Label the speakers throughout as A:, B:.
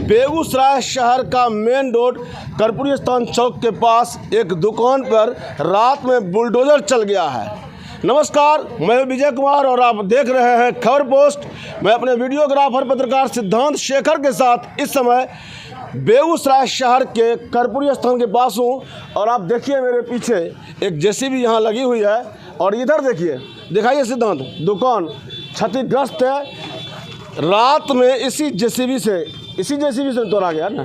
A: बेगूसराय शहर का main road Karpoori स्थान चौक के पास एक दुकान पर रात में बुलडोजर चल गया है। नमस्कार, मैं विजय कुमार और आप देख रहे हैं खबर पोस्ट। मैं अपने वीडियोग्राफर पत्रकार सिद्धांत शेखर के साथ इस समय बेगूसराय शहर के कर्पूरी स्थान के पास हूँ और आप देखिए मेरे पीछे एक जेसीबी यहाँ लगी हुई है और इधर देखिए, दिखाइए सिद्धांत, दुकान क्षतिग्रस्त है। रात में इसी जेसीबी से तोड़ा गया ना,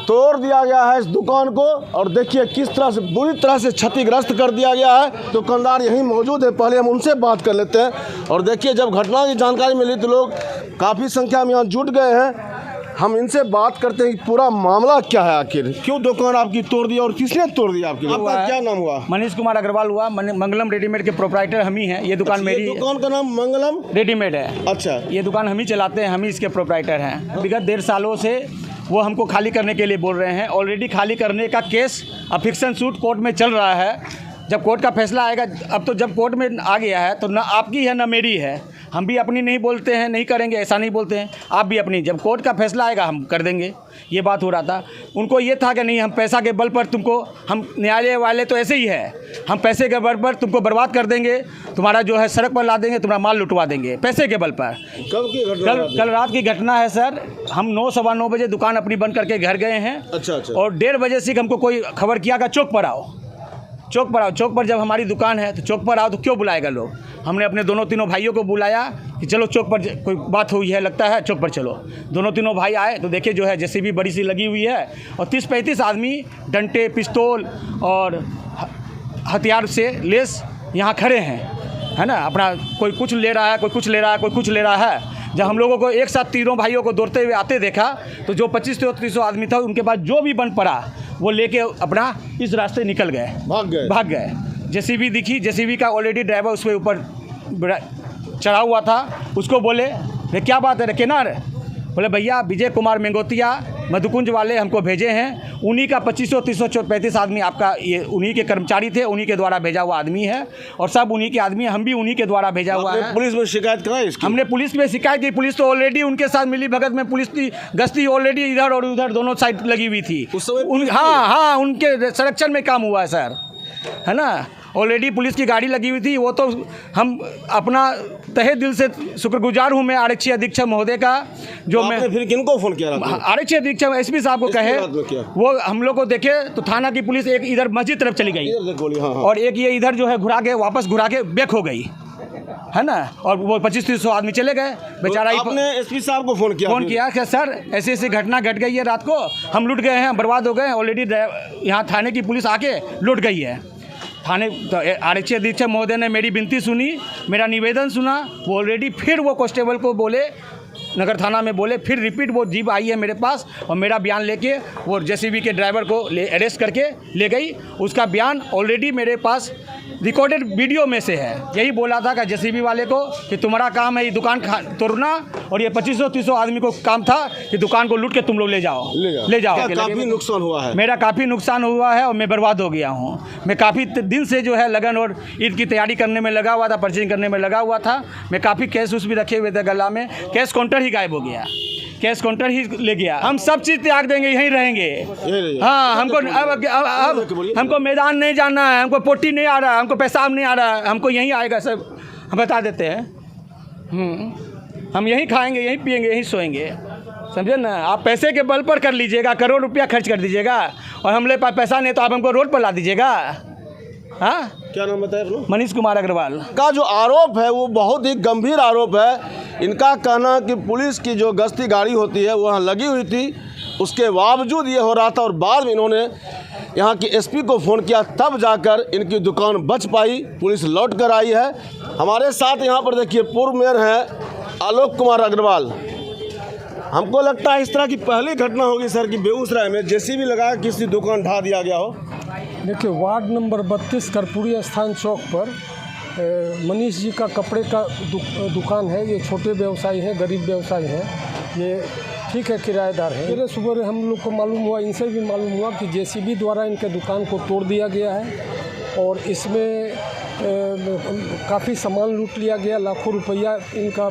A: तोड़ दिया गया है इस दुकान को और देखिए किस तरह से बुरी तरह से क्षतिग्रस्त कर दिया गया है। दुकानदार यहीं मौजूद है, पहले हम उनसे बात कर लेते हैं। और देखिए जब घटना की जानकारी मिली तो लोग काफ़ी संख्या में यहाँ जुट गए हैं। हम इनसे बात करते हैं कि पूरा मामला क्या है, आखिर क्यों दुकान आपकी तोड़ दी और किसने तोड़ दिया आपकी? आपका क्या नाम हुआ?
B: मनीष कुमार अग्रवाल हुआ। मंगलम रेडीमेड के प्रोप्राइटर हम ही हैं। ये दुकान मेरी,
A: दुकान का नाम मंगलम रेडीमेड
B: है।
A: अच्छा,
B: ये दुकान हम ही चलाते हैं, हम ही इसके प्रोप्राइटर हैं। विगत 1.5 सालों से वो हमको खाली करने के लिए बोल रहे हैं। ऑलरेडी खाली करने का केस अफिक्सन सूट कोर्ट में चल रहा है। जब कोर्ट का फैसला आएगा, अब तो जब कोर्ट में आ गया है तो ना आपकी है ना मेरी है। हम भी अपनी नहीं बोलते हैं, नहीं करेंगे ऐसा नहीं बोलते हैं। आप भी अपनी, जब कोर्ट का फैसला आएगा हम कर देंगे। ये बात हो रहा था। उनको ये था कि नहीं, हम पैसा के बल पर तुमको, हम न्यायालय वाले तो ऐसे ही है, हम पैसे के बल पर तुमको बर्बाद कर देंगे, तुम्हारा जो है सड़क पर ला देंगे, तुम्हारा माल लुटवा देंगे पैसे के बल पर।
A: कब की घटना?
B: कल रात की घटना है सर। हम 9 सवा 9 बजे दुकान अपनी बंद करके घर गए हैं।
A: अच्छा।
B: और 1:30 बजे से हमको कोई खबर किया कि चौक पर आओ। चौक पर जब हमारी दुकान है तो चौक पर आओ तो क्यों बुलाएगा लोग? हमने अपने दोनों तीनों भाइयों को बुलाया कि चलो चौक पर कोई बात हुई है, लगता है चौक पर चलो। दोनों तीनों भाई आए तो देखे जो है जेसीबी बड़ी सी लगी हुई है और 30-35 आदमी डंडे, पिस्तौल और हथियार से लेस यहाँ खड़े हैं, है ना। अपना कोई कुछ ले रहा है, कोई कुछ ले रहा है, कोई कुछ ले रहा है। जब हम लोगों को एक साथ तीनों भाइयों को दौड़ते हुए आते देखा तो जो 25-30 आदमी था, उनके पास जो भी बन पड़ा वो लेके अपना इस रास्ते निकल गए, भाग गए। जेसीबी दिखी, जेसीबी का ऑलरेडी ड्राइवर उसके ऊपर चढ़ा हुआ था। उसको बोले रे क्या बात है रे किनार? बोले भैया विजय कुमार मेंगोतिया मधुकुंज वाले हमको भेजे हैं। उन्हीं का 25-30-35 आदमी आपका, ये उन्हीं के कर्मचारी थे, उन्हीं के द्वारा भेजा हुआ आदमी है और सब उन्हीं के आदमी, हम भी उन्हीं के द्वारा भेजा हुआ है।
A: पुलिस में शिकायत कराई इसकी? हमने
B: पुलिस में शिकायत की। पुलिस तो ऑलरेडी उनके साथ मिली भगत में, पुलिस की गश्ती ऑलरेडी इधर और उधर दोनों साइड लगी हुई थी
A: उस समय।
B: हाँ, उनके संरक्षण में काम हुआ है सर, है ना। ऑलरेडी पुलिस की गाड़ी लगी हुई थी। वो तो हम अपना तहे दिल से शुक्रगुजार हूँ मैं आरक्षी अधीक्षक महोदय का। जो मैं
A: फिर किनको फ़ोन किया?
B: आरक्षी अधीक्षक एसपी साहब को कहे, वो हम लोग को देखे तो थाना की पुलिस एक इधर मस्जिद तरफ चली गई और एक ये इधर जो है वापस घुरा के बैक हो गई, है ना। और वो 25-30 आदमी चले गए बेचारा।
A: आपने एसपी साहब को फ़ोन किया
B: कि सर ऐसी ऐसी घटना घट गई है, रात को हम लुट गए हैं, बर्बाद हो गए हैं। ऑलरेडी यहाँ थाने की पुलिस आके लुट गई है। थाने तो आरक्षी अधीक्षक महोदय ने मेरी विनती सुनी, मेरा निवेदन सुना। वो ऑलरेडी फिर वो कांस्टेबल को बोले, नगर थाना में बोले, फिर रिपीट वो जीप आई है मेरे पास और मेरा बयान लेके वो जेसीबी के ड्राइवर को अरेस्ट करके ले गई। उसका बयान ऑलरेडी मेरे पास रिकॉर्डेड वीडियो में से है। यही बोला था कि जेसीबी वाले को कि तुम्हारा काम है ये दुकान तोड़ना और ये 25-30 आदमी को काम था कि दुकान को लूट के तुम लोग ले जाओ।
A: काफ़ी नुकसान हुआ है।
B: मेरा काफ़ी नुकसान हुआ है और मैं बर्बाद हो गया हूँ। मैं काफ़ी दिन से जो है लगन और ईद की तैयारी करने में लगा हुआ था, परचेजिंग करने में लगा हुआ था। मैं काफ़ी कैश उस भी रखे हुए थे गला में। कैश काउंटर ही गायब हो गया, कैश काउंटर ही ले गया। हम सब चीज़ त्याग देंगे, यहीं रहेंगे। हाँ, हमको अब हमको मैदान नहीं जाना है, हमको पोटी नहीं आ रहा है, हमको पेशाब नहीं आ रहा है, हमको यहीं आएगा सब। हम बता देते हैं, हम यहीं खाएंगे, यहीं पिएंगे, यहीं सोएंगे, समझे ना। आप पैसे के बल पर कर लीजिएगा, करोड़ रुपया खर्च कर दीजिएगा और हमले पास पैसा नहीं तो आप हमको रोड पर ला दीजिएगा। हाँ,
A: क्या नाम बताया आपने?
B: मनीष कुमार अग्रवाल
A: का जो आरोप है वो बहुत ही गंभीर आरोप है। इनका कहना कि पुलिस की जो गश्ती गाड़ी होती है वहाँ लगी हुई थी, उसके बावजूद ये हो रहा था और बाद में इन्होंने यहाँ की एसपी को फ़ोन किया, तब जाकर इनकी दुकान बच पाई, पुलिस लौट कर आई है। हमारे साथ यहाँ पर देखिए पूर्व मेयर हैं आलोक कुमार अग्रवाल। हमको लगता है इस तरह की पहली घटना होगी सर कि बेगूसराय में जेसीबी लगा किसी दुकान ढा दिया गया हो।
C: देखिए, वार्ड नंबर 32 कर्पूरी स्थान चौक पर मनीष जी का कपड़े का दुकान है। ये छोटे व्यवसायी हैं, गरीब व्यवसायी हैं। ये ठीक है, किराएदार है। मेरे सुबह हम लोग को मालूम हुआ, इनसे भी मालूम हुआ कि जेसीबी द्वारा इनके दुकान को तोड़ दिया गया है और इसमें काफ़ी सामान लूट लिया गया, लाखों रुपया इनका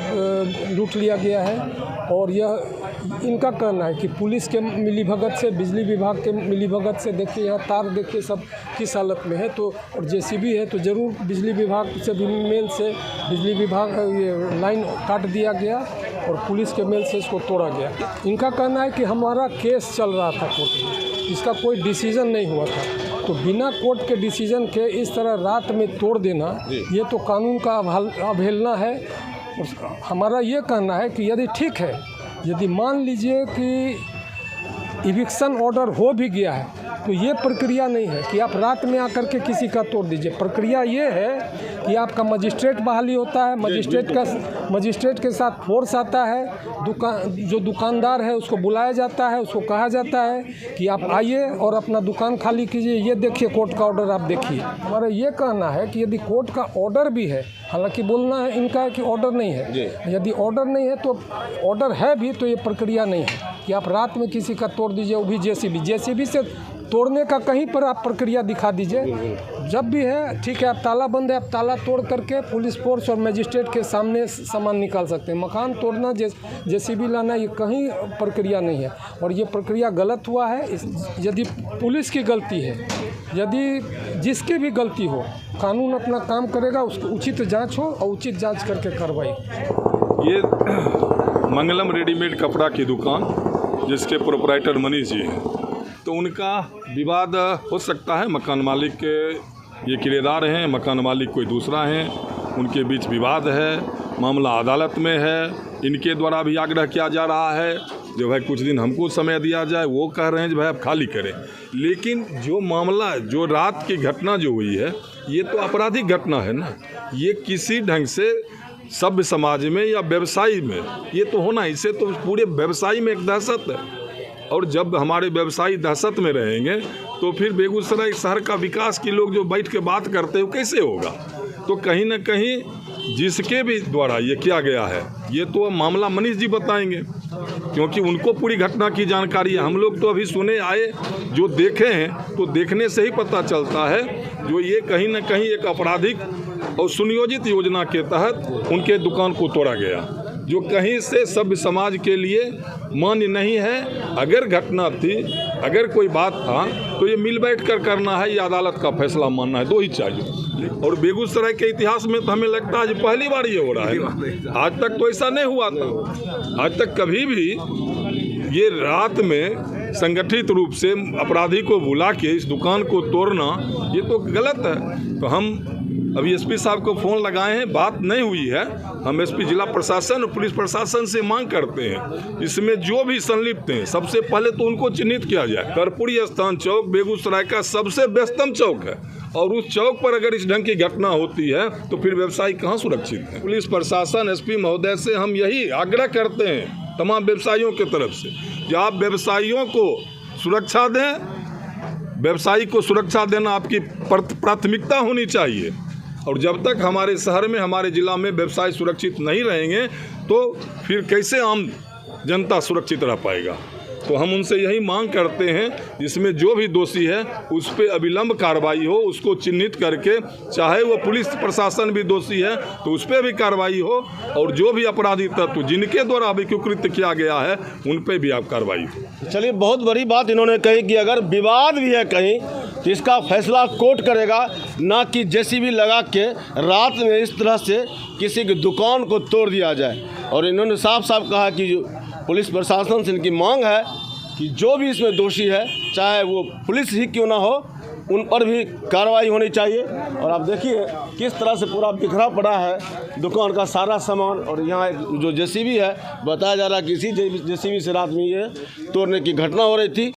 C: लूट लिया गया है। और यह इनका कहना है कि पुलिस के मिलीभगत से, बिजली विभाग के मिलीभगत से, देखिए यहाँ तार देखिए सब किस हालत में है, तो और जेसीबी है तो ज़रूर बिजली विभाग से भी मेल से बिजली विभाग ये लाइन काट दिया गया और पुलिस के मेल से इसको तोड़ा गया। इनका कहना है कि हमारा केस चल रहा था कोर्ट में, इसका कोई डिसीज़न नहीं हुआ था, तो बिना कोर्ट के डिसीजन के इस तरह रात में तोड़ देना ये तो कानून का अवहेलना है। हमारा ये कहना है कि यदि ठीक है, यदि मान लीजिए कि इविक्शन ऑर्डर हो भी गया है तो ये प्रक्रिया नहीं है कि आप रात में आकर के किसी का तोड़ दीजिए। प्रक्रिया ये है कि आपका मजिस्ट्रेट बहाली होता है, मजिस्ट्रेट के साथ फोर्स आता है, जो दुकानदार है उसको बुलाया जाता है, उसको कहा जाता है कि आप आइए और अपना दुकान खाली कीजिए, ये देखिए कोर्ट का ऑर्डर आप देखिए। हमारा ये कहना है कि यदि कोर्ट का ऑर्डर भी है, हालांकि बोलना है इनका है कि ऑर्डर नहीं है, यदि ऑर्डर नहीं है तो ऑर्डर है भी तो ये प्रक्रिया नहीं है कि आप रात में किसी का तोड़ दीजिए, वो भी जेसीबी से तोड़ने का कहीं पर आप प्रक्रिया दिखा दीजिए। जब भी है ठीक है, आप ताला बंद है, आप ताला तोड़ करके पुलिस फोर्स और मजिस्ट्रेट के सामने सामान निकाल सकते हैं। मकान तोड़ना, जेसीबी लाना, ये कहीं प्रक्रिया नहीं है और ये प्रक्रिया गलत हुआ है। यदि पुलिस की गलती है, यदि जिसकी भी गलती हो, कानून अपना काम करेगा, उसको उचित जाँच हो और उचित जाँच करके कार्रवाई।
D: ये मंगलम रेडीमेड कपड़ा की दुकान जिसके प्रोपराइटर मनीष जी हैं, तो उनका विवाद हो सकता है। मकान मालिक के ये किराएदार हैं, मकान मालिक कोई दूसरा है, उनके बीच विवाद है, मामला अदालत में है। इनके द्वारा भी आग्रह किया जा रहा है जो भाई कुछ दिन हमको समय दिया जाए, वो कह रहे हैं जो भाई आप खाली करें। लेकिन जो मामला, जो रात की घटना जो हुई है, ये तो आपराधिक घटना है ना, ये किसी ढंग से सभ्य समाज में या व्यवसायी में ये तो होना, इससे तो पूरे व्यवसायी में एक दहशत है। और जब हमारे व्यवसायी दहशत में रहेंगे तो फिर बेगूसराय शहर का विकास की लोग जो बैठ के बात करते हैं वो कैसे होगा। तो कहीं ना कहीं जिसके भी द्वारा ये किया गया है, ये तो मामला मनीष जी बताएंगे क्योंकि उनको पूरी घटना की जानकारी है। हम लोग तो अभी सुने आए, जो देखे हैं तो देखने से ही पता चलता है जो ये कहीं ना कहीं एक आपराधिक और सुनियोजित योजना के तहत उनके दुकान को तोड़ा गया, जो कहीं से सभ्य समाज के लिए मान्य नहीं है। अगर घटना थी, अगर कोई बात था तो ये मिल बैठ कर करना है या अदालत का फैसला मानना है, दो ही चाहिए। और बेगूसराय के इतिहास में तो हमें लगता है पहली बार ये हो रहा है, आज तक तो ऐसा नहीं हुआ था। आज तक कभी भी ये रात में संगठित रूप से अपराधी को बुला के इस दुकान को तोड़ना ये तो गलत है। तो हम अभी एसपी साहब को फ़ोन लगाए हैं, बात नहीं हुई है। हम एसपी जिला प्रशासन और पुलिस प्रशासन से मांग करते हैं इसमें जो भी संलिप्त हैं सबसे पहले तो उनको चिन्हित किया जाए। कर्पूरी स्थान चौक बेगूसराय का सबसे व्यस्तम चौक है और उस चौक पर अगर इस ढंग की घटना होती है तो फिर व्यवसायी कहाँ सुरक्षित है। पुलिस प्रशासन, एसपी महोदय से हम यही आग्रह करते हैं तमाम व्यवसायियों की तरफ से कि आप व्यवसायियों को सुरक्षा दें। व्यवसायी को सुरक्षा देना आपकी प्राथमिकता होनी चाहिए। और जब तक हमारे शहर में, हमारे ज़िला में व्यवसाय सुरक्षित नहीं रहेंगे तो फिर कैसे आम जनता सुरक्षित रह पाएगा। तो हम उनसे यही मांग करते हैं इसमें जो भी दोषी है उस पर अविलंब कार्रवाई हो, उसको चिन्हित करके, चाहे वो पुलिस प्रशासन भी दोषी है तो उस पर भी कार्रवाई हो, और जो भी अपराधी तत्व जिनके द्वारा अभी कुकृत्य किया गया है उन पर भी आप कार्रवाई हो।
A: चलिए, बहुत बड़ी बात इन्होंने कही कि अगर विवाद भी है कहीं तो इसका फैसला कोर्ट करेगा, ना कि जेसीबी लगा के रात में इस तरह से किसी की दुकान को तोड़ दिया जाए। और इन्होंने साफ साफ कहा कि पुलिस प्रशासन से इनकी मांग है कि जो भी इसमें दोषी है, चाहे वो पुलिस ही क्यों ना हो, उन पर भी कार्रवाई होनी चाहिए। और आप देखिए किस तरह से पूरा बिखरा पड़ा है दुकान का सारा सामान। और यहाँ एक जो जेसीबी है, बताया जा रहा है कि इसी जेसीबी से रात में ये तोड़ने की घटना हो रही थी।